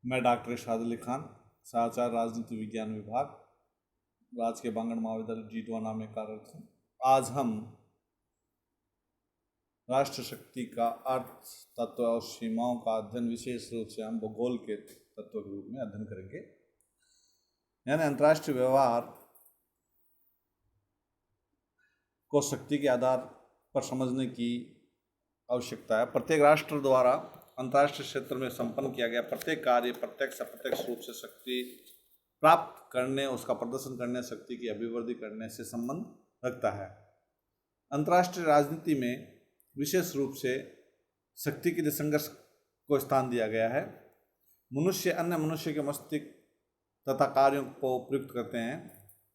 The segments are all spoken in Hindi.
मैं डॉक्टर इरशाद अली खान, सहाचार्य राजनीति विज्ञान विभाग, राजकीय बांगड़ महाविद्यालय जीतवाना में कार्यरत हूँ। आज हम राष्ट्र शक्ति का अर्थ, तत्व और सीमाओं का अध्ययन विशेष रूप से हम भूगोल के तत्व के रूप में अध्ययन करेंगे। यानी अंतर्राष्ट्रीय व्यवहार को शक्ति के आधार पर समझने की आवश्यकता है। प्रत्येक राष्ट्र द्वारा अंतर्राष्ट्रीय क्षेत्र में संपन्न किया गया प्रत्येक कार्य प्रत्यक्ष अप्रत्यक्ष रूप से शक्ति प्राप्त करने, उसका प्रदर्शन करने, शक्ति की अभिवृद्धि करने से संबंध रखता है। अंतर्राष्ट्रीय राजनीति में विशेष रूप से शक्ति के लिए संघर्ष को स्थान दिया गया है। मनुष्य अन्य मनुष्य के मस्तिष्क तथा कार्यों को प्रयुक्त करते हैं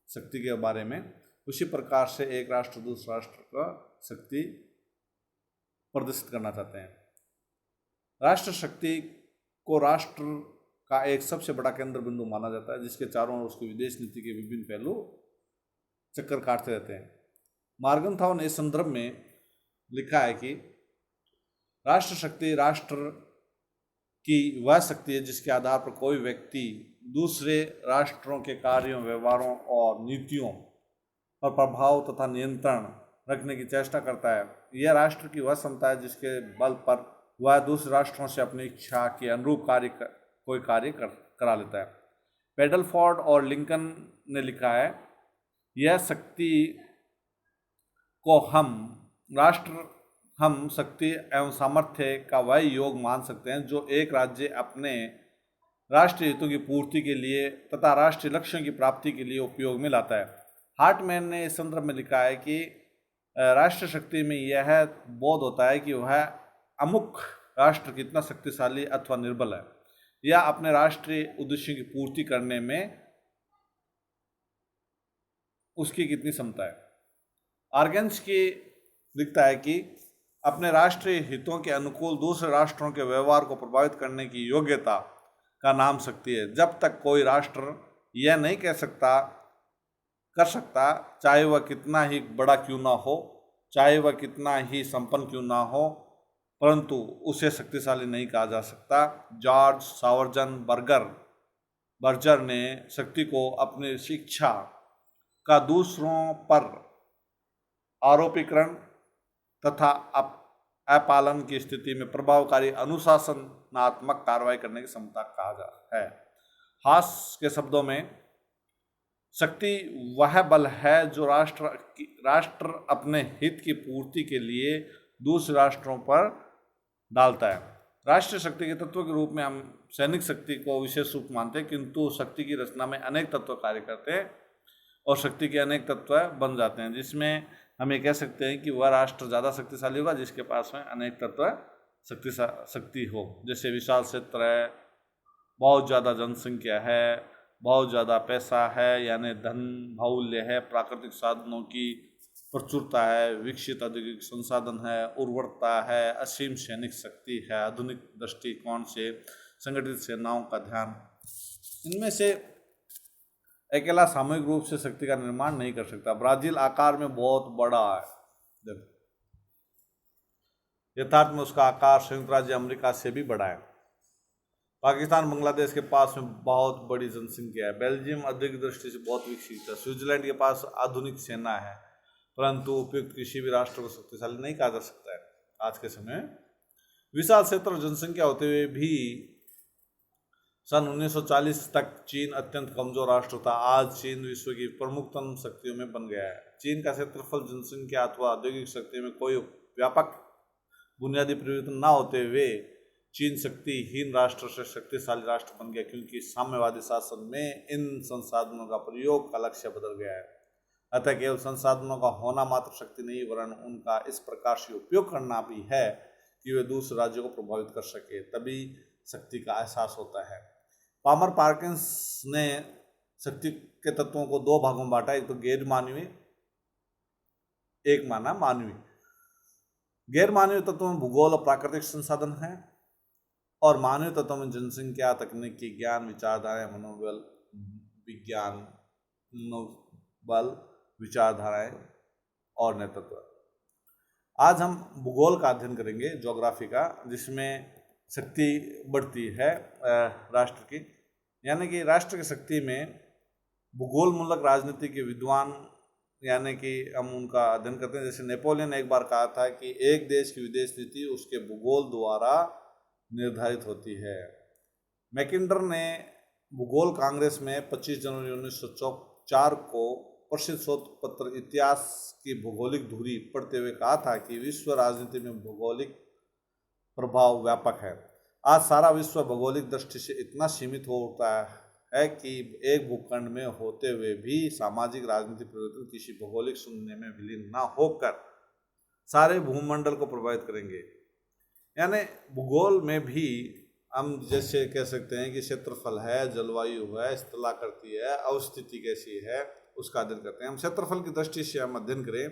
शक्ति के बारे में। उसी प्रकार से एक राष्ट्र दूसरे राष्ट्र का शक्ति प्रदर्शित करना चाहते हैं। राष्ट्र शक्ति को राष्ट्र का एक सबसे बड़ा केंद्र बिंदु माना जाता है, जिसके चारों ओर उसकी विदेश नीति के विभिन्न पहलू चक्कर काटते रहते हैं। मॉर्गनथाउ ने इस संदर्भ में लिखा है कि राष्ट्र शक्ति राष्ट्र की वह शक्ति है जिसके आधार पर कोई व्यक्ति दूसरे राष्ट्रों के कार्यों, व्यवहारों और नीतियों पर प्रभाव तथा नियंत्रण रखने की चेष्टा करता है। यह राष्ट्र की वह क्षमता है जिसके बल पर वह दूसरे राष्ट्रों से अपनी इच्छा के अनुरूप कोई कार्य करा लेता है। पेडलफोर्ड और लिंकन ने लिखा है, यह शक्ति को हम शक्ति एवं सामर्थ्य का वह योग मान सकते हैं जो एक राज्य अपने राष्ट्रीय हितों की पूर्ति के लिए तथा राष्ट्रीय लक्ष्यों की प्राप्ति के लिए उपयोग में लाता है। हार्टमैन ने इस संदर्भ में लिखा है कि राष्ट्र शक्ति में यह बोध होता है कि वह अमुक राष्ट्र कितना शक्तिशाली अथवा निर्बल है, या अपने राष्ट्रीय उद्देश्यों की पूर्ति करने में उसकी कितनी क्षमता है। आर्गेन्स की लिखता है कि अपने राष्ट्रीय हितों के अनुकूल दूसरे राष्ट्रों के व्यवहार को प्रभावित करने की योग्यता का नाम शक्ति है। जब तक कोई राष्ट्र यह नहीं कर सकता, चाहे वह कितना ही बड़ा क्यों ना हो, चाहे वह कितना ही संपन्न क्यों ना हो, परंतु उसे शक्तिशाली नहीं कहा जा सकता। जॉर्ज सावर्जन बर्जर ने शक्ति को अपनी शिक्षा का दूसरों पर आरोपीकरण तथा अपालन की स्थिति में प्रभावकारी अनुशासनात्मक कार्रवाई करने की क्षमता कहा है। हास के शब्दों में, शक्ति वह बल है जो राष्ट्र अपने हित की पूर्ति के लिए दूसरे राष्ट्रों पर डालता है। राष्ट्रीय शक्ति के तत्व के रूप में हम सैनिक शक्ति को विशेष रूप मानते हैं, किंतु शक्ति की रचना में अनेक तत्व कार्य करते हैं और शक्ति के अनेक तत्व बन जाते हैं, जिसमें हम ये कह सकते हैं कि वह राष्ट्र ज़्यादा शक्तिशाली होगा जिसके पास में अनेक तत्व शक्ति हो। जैसे विशाल क्षेत्र है, बहुत ज़्यादा जनसंख्या है, बहुत ज़्यादा पैसा है यानी धन बाहुल्य है, प्राकृतिक साधनों की प्रचुरता है, विकसित औद्योगिक संसाधन है, उर्वरता है, असीम सैनिक शक्ति है, आधुनिक दृष्टिकोण से संगठित सेनाओं का ध्यान। इनमें से अकेला सामूहिक रूप से शक्ति का निर्माण नहीं कर सकता। ब्राजील आकार में बहुत बड़ा है, यथार्थ में उसका आकार संयुक्त राज्य अमेरिका से भी बड़ा है। पाकिस्तान बांग्लादेश के पास में बहुत बड़ी जनसंख्या है। बेल्जियम औद्योगिक दृष्टि से बहुत विकसित है। स्विट्जरलैंड के पास आधुनिक सेना है, परंतु उपयुक्त किसी भी राष्ट्र को शक्तिशाली नहीं कहा जा सकता है आज के समय। विशाल क्षेत्र और जनसंख्या होते हुए भी सन 1940 तक चीन अत्यंत कमजोर राष्ट्र था। आज चीन विश्व की प्रमुखतम शक्तियों में बन गया है। चीन का क्षेत्रफल, जनसंख्या अथवा औद्योगिक शक्ति में कोई व्यापक बुनियादी परिवर्तन न होते हुए चीन शक्तिहीन राष्ट्र से शक्तिशाली राष्ट्र बन गया, क्योंकि साम्यवादी शासन में इन संसाधनों का प्रयोग का लक्ष्य बदल गया है। अतः केवल संसाधनों का होना मात्र शक्ति नहीं, वरन उनका इस प्रकार से उपयोग करना भी है कि वे दूसरे राज्यों को प्रभावित कर सके, तभी शक्ति का एहसास होता है। पामर पार्किंस ने शक्ति के तत्वों को दो भागों में बांटा, एक तो गैर मानवीय, एक माना मानवीय। गैर मानवीय तत्वों में भूगोल और प्राकृतिक संसाधन है, और मानवीय तत्वों में जनसंख्या, तकनीकी ज्ञान, विचारधाराएं, मनोबल, विज्ञान, मनोबल, विचारधाराएं और नेतृत्व। आज हम भूगोल का अध्ययन करेंगे, ज्योग्राफी का, जिसमें शक्ति बढ़ती है राष्ट्र की। यानी कि राष्ट्र की शक्ति में भूगोल मूलक राजनीति के विद्वान यानी कि हम उनका अध्ययन करते हैं। जैसे नेपोलियन ने एक बार कहा था कि एक देश की विदेश नीति उसके भूगोल द्वारा निर्धारित होती है। मैकिंडर ने भूगोल कांग्रेस में 25 जनवरी 1904 को प्रसिद्ध शोध पत्र इतिहास की भौगोलिक धुरी पढ़ते हुए कहा था कि विश्व राजनीति में भौगोलिक प्रभाव व्यापक है। आज सारा विश्व भौगोलिक दृष्टि से इतना सीमित हो उठा है कि एक भूखंड में होते हुए भी सामाजिक राजनीतिक परिवर्तन किसी भौगोलिक शून्य में विलीन न होकर सारे भूमंडल को प्रभावित करेंगे। यानी भूगोल में भी हम जैसे कह सकते हैं कि क्षेत्रफल है, जलवायु है, स्थलाकृति है, अवस्थिति कैसी है, उसका अध्ययन करते हैं। हम क्षेत्रफल की दृष्टि से हम अध्ययन करें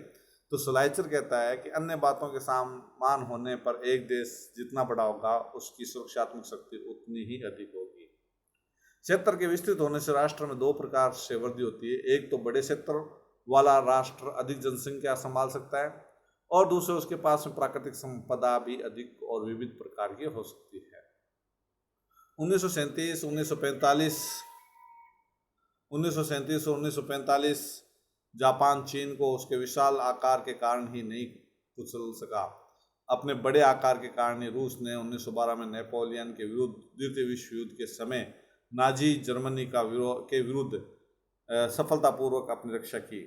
तो स्लाइचर कहता है कि अन्य बातों के समान होने पर एक देश जितना बड़ा होगा उसकी सुरक्षात्मक शक्ति उतनी ही अधिक होगी। क्षेत्र के विस्तृत होने से राष्ट्र में दो प्रकार से वृद्धि होती है। एक तो बड़े क्षेत्र वाला राष्ट्र अधिक जनसंख्या संभाल सकता है और दूसरे उसके पास में प्राकृतिक संपदा भी अधिक और विविध प्रकार की हो सकती है। 1937 और 1945 जापान चीन को उसके विशाल आकार के कारण ही नहीं कुचल सका। अपने बड़े आकार के कारण ही रूस ने 1912 में नेपोलियन के विरुद्ध द्वितीय विश्व युद्ध के समय नाजी जर्मनी के विरुद्ध सफलतापूर्वक अपनी रक्षा की।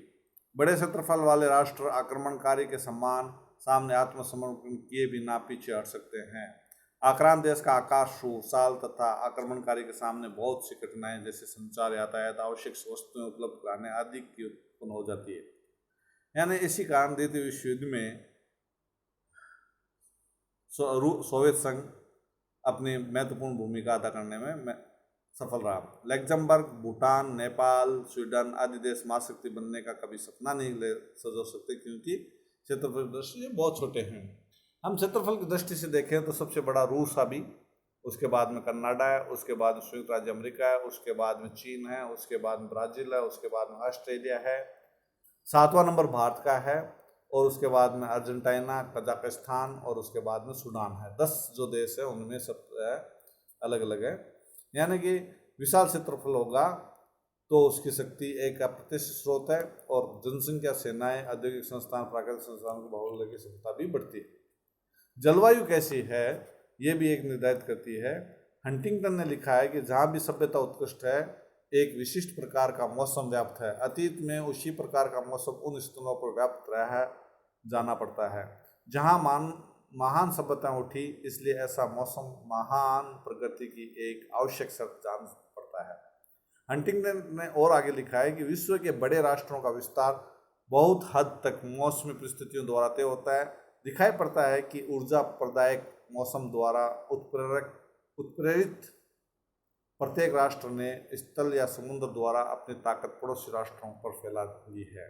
बड़े क्षेत्रफल वाले राष्ट्र आक्रमणकारी के सामने आत्मसमर्पण किए बिना पीछे हट सकते हैं। आक्रांत देश का आकार साल तथा आक्रमणकारी के सामने बहुत सी कठिनाइयां जैसे संचार, यातायात, आवश्यक वस्तुएं उपलब्ध कराने आदि की उत्पन्न हो जाती है। यानी इसी कारण द्वितीय विश्व युद्ध में सोवियत संघ अपनी महत्वपूर्ण भूमिका अदा करने में सफल रहा। लग्जमबर्ग, भूटान, नेपाल, स्वीडन आदि देश महाशक्ति बनने का कभी सपना नहीं सजो सकते क्योंकि क्षेत्रफल की दृष्टि से बहुत छोटे हैं। हम क्षेत्रफल की दृष्टि से देखें तो सबसे बड़ा रूस अभी, उसके बाद में कनाडा है, उसके बाद में संयुक्त राज्य अमेरिका है, उसके बाद में चीन है, उसके बाद में ब्राज़ील है, उसके बाद में ऑस्ट्रेलिया है, 7वां नंबर भारत का है और उसके बाद में अर्जेंटीना, कजाकिस्तान और उसके बाद में सूडान है। 10 जो देश है उनमें सब अलग अलग है। यानी कि विशाल क्षेत्रफल होगा तो उसकी शक्ति एक अप्रत्यक्ष स्रोत है और जनसंख्या, सेनाएं, औद्योगिक संस्थान, प्राकृतिक संस्थानों की भौगोलिक क्षमता भी बढ़ती है। जलवायु कैसी है ये भी एक निर्धारित करती है। हंटिंगटन ने लिखा है कि जहाँ भी सभ्यता उत्कृष्ट है एक विशिष्ट प्रकार का मौसम व्याप्त है। अतीत में उसी प्रकार का मौसम उन स्थानों पर व्याप्त रहा जाना पड़ता है जहाँ महान सभ्यता उठी, इसलिए ऐसा मौसम महान प्रगति की एक आवश्यक शर्त जान पड़ता है। हंटिंगटन ने और आगे लिखा है कि विश्व के बड़े राष्ट्रों का विस्तार बहुत हद तक मौसमी परिस्थितियों द्वारा तय होता है। दिखाई पड़ता है कि ऊर्जा प्रदायक मौसम द्वारा उत्प्रेरित प्रत्येक राष्ट्र ने स्थल या समुद्र द्वारा अपनी ताकत पड़ोसी राष्ट्रों पर फैला दी है।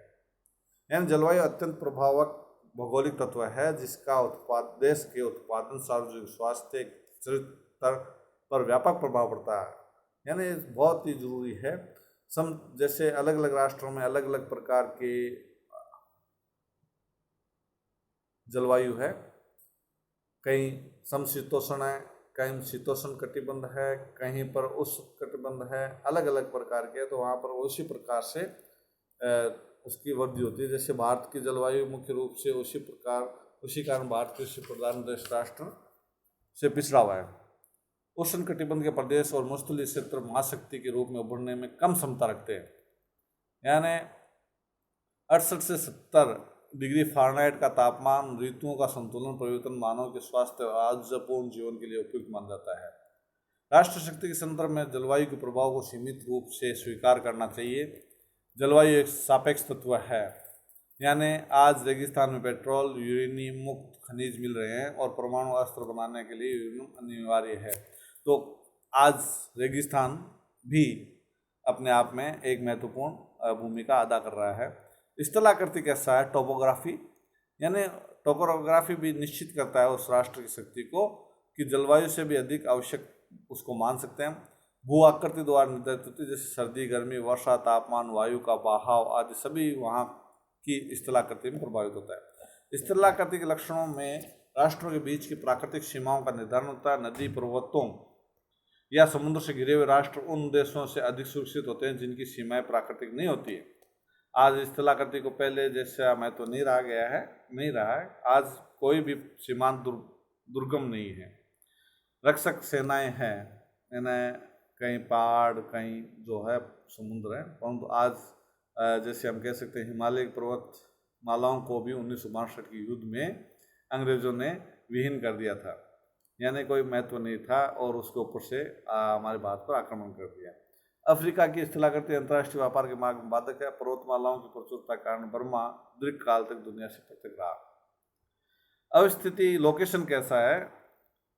यानी जलवायु अत्यंत प्रभावक भौगोलिक तत्व है जिसका देश के उत्पादन, सार्वजनिक स्वास्थ्य, चरित्र पर व्यापक प्रभाव पड़ता है। यानी बहुत ही जरूरी है। जैसे अलग अलग राष्ट्रों में अलग अलग प्रकार के जलवायु है, कहीं समशीतोष्ण है, कहीं शीतोष्ण कटिबंध है, कहीं पर उष्ण कटिबंध है, अलग अलग प्रकार के। तो वहाँ पर उसी प्रकार से उसकी वृद्धि होती है। जैसे भारत की जलवायु मुख्य रूप से उसी कारण भारत कृषि प्रधान देश राष्ट्र से पिछड़ा हुआ है। उष्ण कटिबंध के प्रदेश और मरुस्थलीय क्षेत्र महाशक्ति के रूप में उभरने में कम क्षमता रखते हैं। यानी 68 से 70 डिग्री फ़ारेनहाइट का तापमान, ऋतुओं का संतुलन, परिवर्तन मानव के स्वास्थ्य और आरोग्यपूर्ण जीवन के लिए उपयुक्त माना जाता है। राष्ट्र शक्ति के संदर्भ में जलवायु के प्रभाव को सीमित रूप से स्वीकार करना चाहिए। जलवायु एक सापेक्ष तत्व है। यानी आज रेगिस्तान में पेट्रोल, यूरेनियम मुक्त खनिज मिल रहे हैं और परमाणु अस्त्र बनाने के लिए यूरेनियम अनिवार्य है। तो आज रेगिस्तान भी अपने आप में एक महत्वपूर्ण भूमिका अदा कर रहा है। स्थलाकृति कैसा है, टोपोग्राफी, यानी टोपोग्राफी भी निश्चित करता है उस राष्ट्र की शक्ति को कि जलवायु से भी अधिक आवश्यक उसको मान सकते हैं। भू आकृति द्वारा निर्धारित होती है, जैसे सर्दी, गर्मी, वर्षा, तापमान, वायु का बहाव आदि सभी वहाँ की स्थलाकृति में प्रभावित होता है। स्थलाकृति के लक्षणों में राष्ट्रों के बीच की प्राकृतिक सीमाओं का निर्धारण होता है। नदी, पर्वतों या समुद्र से घिरे हुए राष्ट्र उन देशों से अधिक सुरक्षित होते हैं जिनकी सीमाएं प्राकृतिक नहीं होती है। आज इस तलाकती को पहले जैसा मैं तो नहीं रहा है। आज कोई भी सीमांत दुर्गम नहीं है। रक्षक सेनाएं हैं, यानी कहीं पहाड़, कहीं जो है समुद्र है, परंतु आज जैसे हम कह सकते हैं हिमालय पर्वत मालाओं को भी 1962 के युद्ध में अंग्रेजों ने विहीन कर दिया था, यानी कोई महत्व नहीं था और उसके ऊपर से हमारे भारत पर आक्रमण कर दिया। अफ्रीका की स्थलाकृति अंतर्राष्ट्रीय व्यापार के मार्ग में बाधक है। पर्वतमालाओं की प्रचुरता के कारण बर्मा दीर्घकाल तक दुनिया से पृथक रहा। अब स्थिति लोकेशन कैसा है?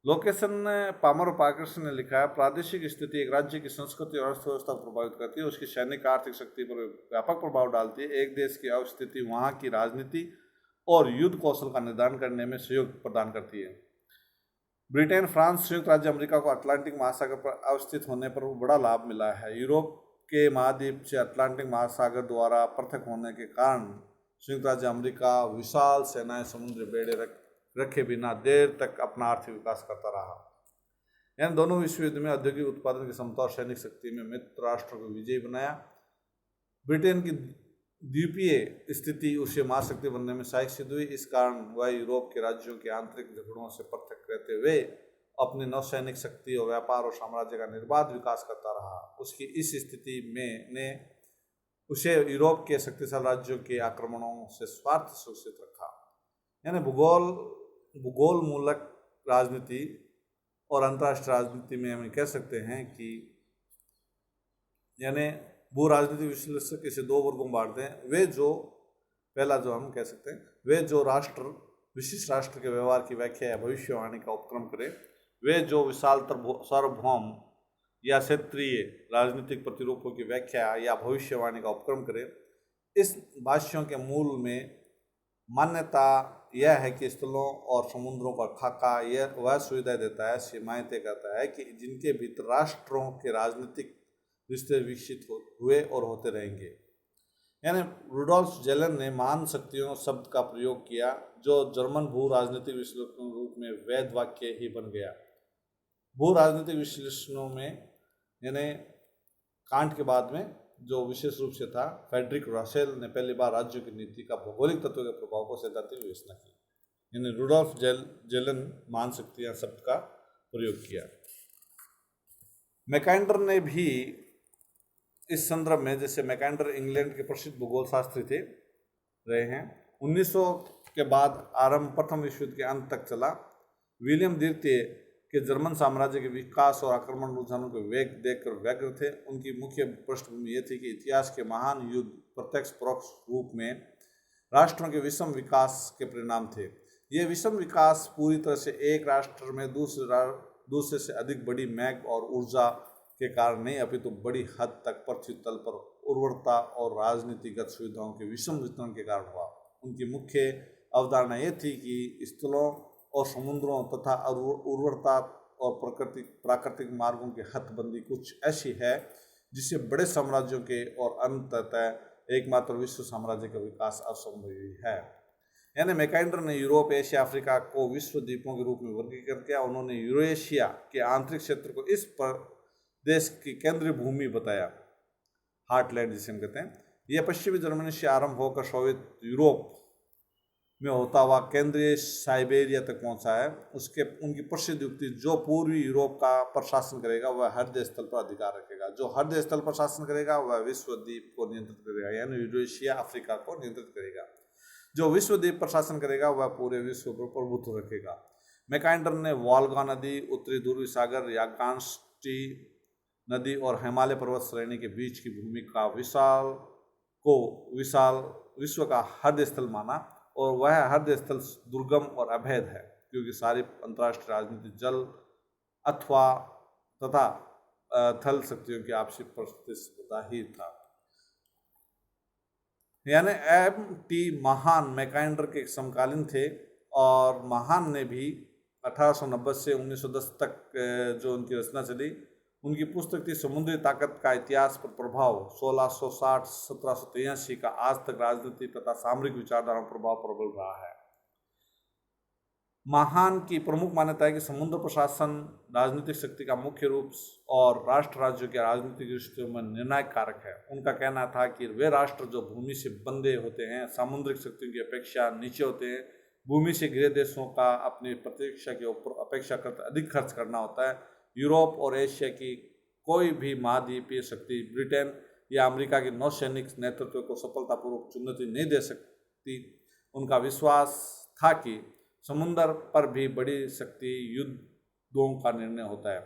लोकेशन पामर और पार्कर्सन ने लिखा है, प्रादेशिक स्थिति एक राज्य की संस्कृति और अर्थव्यवस्था को प्रभावित करती है, उसकी सैनिक आर्थिक शक्ति पर व्यापक प्रभाव डालती है। एक देश की अवस्थिति वहाँ की राजनीति और युद्ध कौशल का निर्धारण करने में सहयोग प्रदान करती है। ब्रिटेन, फ्रांस, संयुक्त राज्य अमेरिका को अटलांटिक महासागर पर अवस्थित होने पर बड़ा लाभ मिला है। यूरोप के महाद्वीप से अटलांटिक महासागर द्वारा पृथक होने के कारण संयुक्त राज्य अमेरिका विशाल सेनाएं समुद्री बेड़े रखे बिना देर तक अपना आर्थिक विकास करता रहा। यानी दोनों विश्व युद्ध में औद्योगिक उत्पादन की क्षमता और सैनिक शक्ति में मित्र राष्ट्रों को विजयी बनाया। ब्रिटेन की द्वीपीय स्थिति उसे महाशक्ति बनने में सहायक सिद्ध हुई। इस कारण वह यूरोप के राज्यों के आंतरिक झगड़ों से पृथक रहते हुए अपनी नौसैनिक शक्ति और व्यापार और साम्राज्य का निर्बाध विकास करता रहा। उसकी इस स्थिति में ने उसे यूरोप के शक्तिशाली राज्यों के आक्रमणों से स्वार्थ सुरक्षित रखा। यानी भूगोल मूलक राजनीति और अंतर्राष्ट्रीय राजनीति में हम कह सकते हैं कि यानी भू राजनीतिक विश्लेषक इसे दो वर्गों में बांटते हैं। वे जो पहला जो हम कह सकते हैं, वे जो राष्ट्र विशिष्ट राष्ट्र के व्यवहार की व्याख्या या भविष्यवाणी का उपक्रम करें, वे जो विशालतर सार्वभौम या क्षेत्रीय राजनीतिक प्रतिरूपों की व्याख्या या भविष्यवाणी का उपक्रम करें। इस भाष्यों के मूल में मान्यता यह है कि स्थलों और समुद्रों पर खाका यह वह सुविधा देता है, सीमाएं तय करता है कि जिनके भीतर राष्ट्रों के राजनीतिक रिश्ते विकसित हुए और होते रहेंगे। यानी रुडोल्फ जेलन ने महान शक्तियों शब्द का प्रयोग किया, जो जर्मन भू राजनीतिक विश्लेषण के रूप में वैध वाक्य ही बन गया। भू राजनीतिक विश्लेषणों में यानी कांट के बाद में जो विशेष रूप से था, फ्रेडरिक रसेल ने पहली बार राज्यों की नीति का भौगोलिक तत्व के प्रभाव को सैद्धांतिक विवेचना की। यानी रुडोल्फ जेलन महान शक्तियां शब्द का प्रयोग किया। मैकेंडर ने भी इस संदर्भ में, जैसे मैकेंडर इंग्लैंड के प्रसिद्ध भूगोल शास्त्री थे रहे हैं, 1900 के बाद आरंभ प्रथम विश्व युद्ध के अंत तक चला। विलियम द्वितीय के जर्मन साम्राज्य के विकास और आक्रमण रुझानों के वेग देखकर व्यग्र थे। उनकी मुख्य पृष्ठभूमि ये थी कि इतिहास के महान युद्ध प्रत्यक्ष परोक्ष रूप में राष्ट्रों के विषम विकास के परिणाम थे। ये विषम विकास पूरी तरह से एक राष्ट्र में दूसरे से अधिक बड़ी मैग और ऊर्जा के कारण नहीं, अपितु बड़ी हद तक पृथ्वी तल पर उर्वरता और राजनीतिगत सुविधाओं के विषम वितरण के कारण हुआ। उनकी मुख्य अवधारणा ये थी कि स्थलों और समुद्रों तथा उर्वरता और प्राकृतिक मार्गों की हदबंदी कुछ ऐसी है जिससे बड़े साम्राज्यों के और अंततः एकमात्र विश्व साम्राज्य का विकास असंभव ही है। यानी मैकेंडर ने यूरोप, एशिया, अफ्रीका को विश्व द्वीपों के रूप में वर्गीकृत किया। उन्होंने यूरेशिया के आंतरिक क्षेत्र को इस देश की केंद्रीय भूमि बताया, हार्टलैंड जिसे हम कहते हैं। यह पश्चिमी जर्मनी से आरंभ होकर सोवियत यूरोप में होता हुआ केंद्रीय साइबेरिया तक पहुंचा है। उनकी प्रसिद्ध युक्ति, जो पूर्वी यूरोप का पर शासन करेगा वह हृदय स्थल पर अधिकार रखेगा, जो हृदय स्थल पर शासन करेगा वह विश्व द्वीप को नियंत्रित करेगा, यानी यूरेशिया अफ्रीका को नियंत्रित करेगा। जो विश्व द्वीप पर शासन करेगा वह पूरे विश्व पर प्रभुत्व रखेगा। मैकेंडर ने वोल्गा नदी, उत्तरी ध्रुवीय सागर, यागांस्टी नदी और हिमालय पर्वत श्रेणी के बीच की भूमि का विशाल विश्व का हृदय स्थल माना, और वह हृदय स्थल दुर्गम और अभेद है क्योंकि सारी अंतर्राष्ट्रीय राजनीति जल अथवा तथा थल शक्तियों की आपसी प्रतिस्पर्धा ही था। यानी एम.टी. महान मैकेंडर के समकालीन थे और महान ने भी 1890 से 1910 तक जो उनकी रचना चली, उनकी पुस्तक थी समुद्री ताकत का इतिहास पर प्रभाव। 1660-1783 का आज तक राजनीति तथा सामरिक विचारधारा प्रभाव प्रबल रहा है। महान की प्रमुख मान्यता है कि समुद्र प्रशासन राजनीतिक शक्ति का मुख्य रूप और राष्ट्र राज्यों के राजनीतिक रिश्तों में निर्णायक कारक है। उनका कहना था कि वे राष्ट्र जो भूमि से बंधे होते हैं सामुद्रिक शक्तियों की अपेक्षा नीचे होते हैं। भूमि से घिरे देशों का अपनी प्रतिरक्षा के ऊपर अपेक्षाकृत अधिक खर्च करना होता है। यूरोप और एशिया की कोई भी महाद्वीपीय शक्ति ब्रिटेन या अमेरिका के नौसैनिक नेतृत्व को सफलतापूर्वक चुनौती नहीं दे सकती। उनका विश्वास था कि समुद्र पर भी बड़ी शक्ति युद्धों का निर्णय होता है।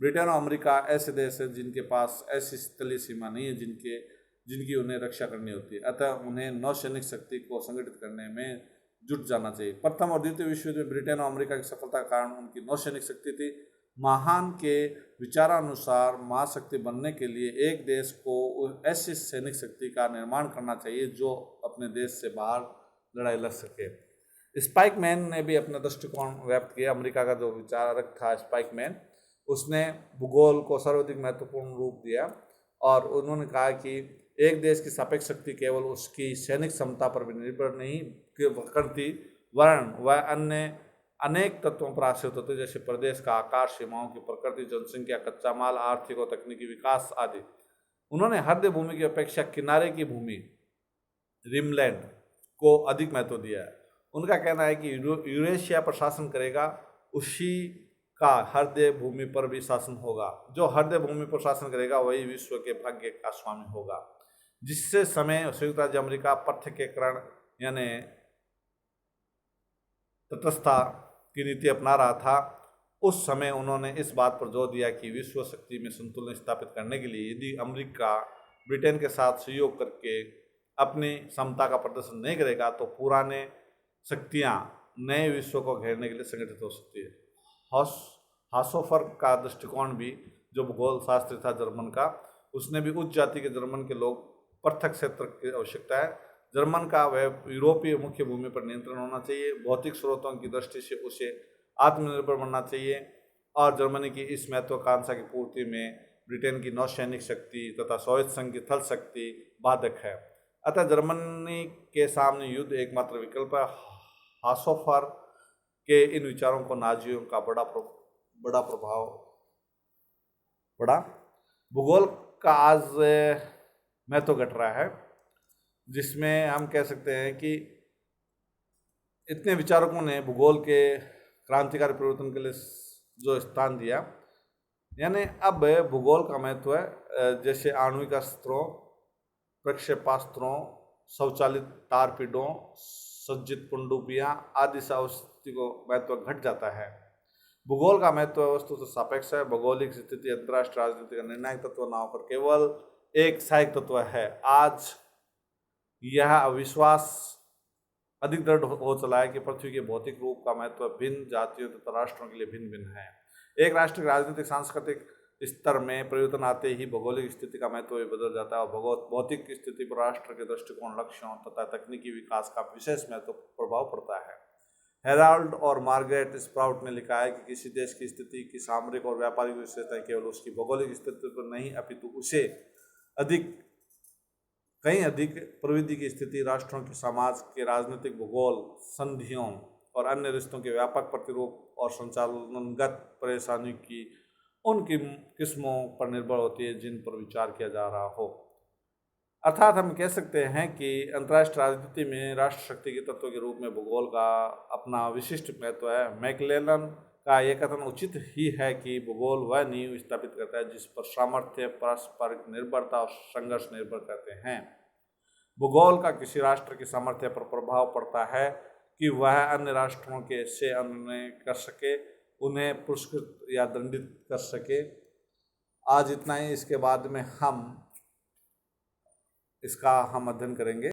ब्रिटेन और अमेरिका ऐसे देश हैं जिनके पास ऐसी स्थलीय सीमा नहीं है जिनकी उन्हें रक्षा करनी होती है, अतः उन्हें नौसैनिक शक्ति को संगठित करने में जुट जाना चाहिए। प्रथम और द्वितीय विश्व युद्ध में ब्रिटेन और अमेरिका की सफलता का कारण उनकी नौसैनिक शक्ति थी। महान के विचारानुसार महाशक्ति बनने के लिए एक देश को ऐसी सैनिक शक्ति का निर्माण करना चाहिए जो अपने देश से बाहर लड़ाई लड़ सके। स्पाइकमैन ने भी अपना दृष्टिकोण व्यक्त किया। अमेरिका का जो विचारक था स्पाइकमैन, उसने भूगोल को सर्वाधिक महत्वपूर्ण रूप दिया और उन्होंने कहा कि एक देश की सापेक्ष शक्ति केवल उसकी सैनिक क्षमता पर भी निर्भर नहीं करती, वरन वह अन्य अनेक तत्वों पर आश्रित होते जैसे प्रदेश का आकार, सीमाओं की प्रकृति, जनसंख्या, कच्चा माल, आर्थिक और तकनीकी विकास आदि। उन्होंने हृदय भूमि की अपेक्षा किनारे की भूमि रिमलैंड को अधिक महत्व दिया है। उनका कहना है कि यूरेशिया पर शासन करेगा उसी का हृदय भूमि पर भी शासन होगा। जो हृदय भूमि पर शासन करेगा वही विश्व के भाग्य का स्वामी होगा। जिससे समय संयुक्त राज्य अमेरिका पृथक्करण यानी तटस्थता की नीति अपना रहा था, उस समय उन्होंने इस बात पर जोर दिया कि विश्व शक्ति में संतुलन स्थापित करने के लिए यदि अमेरिका ब्रिटेन के साथ सहयोग करके अपनी क्षमता का प्रदर्शन नहीं करेगा तो पुराने शक्तियाँ नए विश्व को घेरने के लिए संगठित हो सकती है। हासोफर का दृष्टिकोण भी, जो भूगोल शास्त्री था जर्मन का, उसने भी उच्च जाति के जर्मन के लोग पृथक क्षेत्र की आवश्यकता है। जर्मन का वह यूरोपीय मुख्य भूमि पर नियंत्रण होना चाहिए। भौतिक स्रोतों की दृष्टि से उसे आत्मनिर्भर बनना चाहिए और जर्मनी की इस महत्वाकांक्षा की पूर्ति में ब्रिटेन की नौसैनिक शक्ति तथा सोवियत संघ की थल शक्ति बाधक है। अतः जर्मनी के सामने युद्ध एकमात्र विकल्प है। हासोफर के इन विचारों को नाजियों का बड़ा प्रभाव पड़ा। भूगोल का आज महत्व घट रहा है, जिसमें हम कह सकते हैं कि इतने विचारकों ने भूगोल के क्रांतिकारी परिवर्तन के लिए जो स्थान दिया, यानी अब भूगोल का महत्व है। जैसे आणविक अस्त्रों, प्रक्षेपास्त्रों, स्वचालित तारपीडों, सज्जित पनडुब्बियां आदि से अवस्थिति को महत्व घट जाता है। भूगोल का महत्व वस्तु से सापेक्ष है। भौगोलिक स्थिति अंतर्राष्ट्रीय राजनीति का निर्णायक तत्व न होकर केवल एक सहायक तत्व है। आज यह अविश्वास अधिक दृढ़ हो चला है कि पृथ्वी के भौतिक रूप का महत्व भिन्न जातियों तथा राष्ट्रों के लिए भिन्न भिन्न है। एक राष्ट्र के राजनीतिक सांस्कृतिक स्तर में परिवर्तन आते ही भौगोलिक स्थिति का महत्व भी बदल जाता है और भौतिक स्थिति पर राष्ट्र के दृष्टिकोण, लक्ष्यों तथा तकनीकी विकास का विशेष महत्व प्रभाव पड़ता है। हेराल्ड और मार्गरेट स्प्राउट ने लिखा है कि किसी देश की स्थिति की सामरिक और व्यापारिक विशेषताएं केवल उसकी भौगोलिक स्थिति पर नहीं अपितु उसे कहीं अधिक प्रवृत्ति की स्थिति, राष्ट्रों की समाज के राजनीतिक भूगोल, संधियों और अन्य रिश्तों के व्यापक प्रतिरूप और संचालनगत परेशानी की उन किस्मों पर निर्भर होती है जिन पर विचार किया जा रहा हो। अर्थात हम कह सकते हैं कि अंतर्राष्ट्रीय राजनीति में राष्ट्र शक्ति के तत्व के रूप में भूगोल का अपना विशिष्ट महत्व है। मैक्लेलन का यह कथन उचित ही है कि भूगोल वह नींव स्थापित करता है जिस पर सामर्थ्य, पारस्परिक निर्भरता और संघर्ष निर्भर करते हैं। भूगोल का किसी राष्ट्र की सामर्थ्य पर प्रभाव पड़ता है कि वह अन्य राष्ट्रों के से अन्य कर सके, उन्हें पुरस्कृत या दंडित कर सके। आज इतना ही। इसके बाद में हम अध्ययन करेंगे।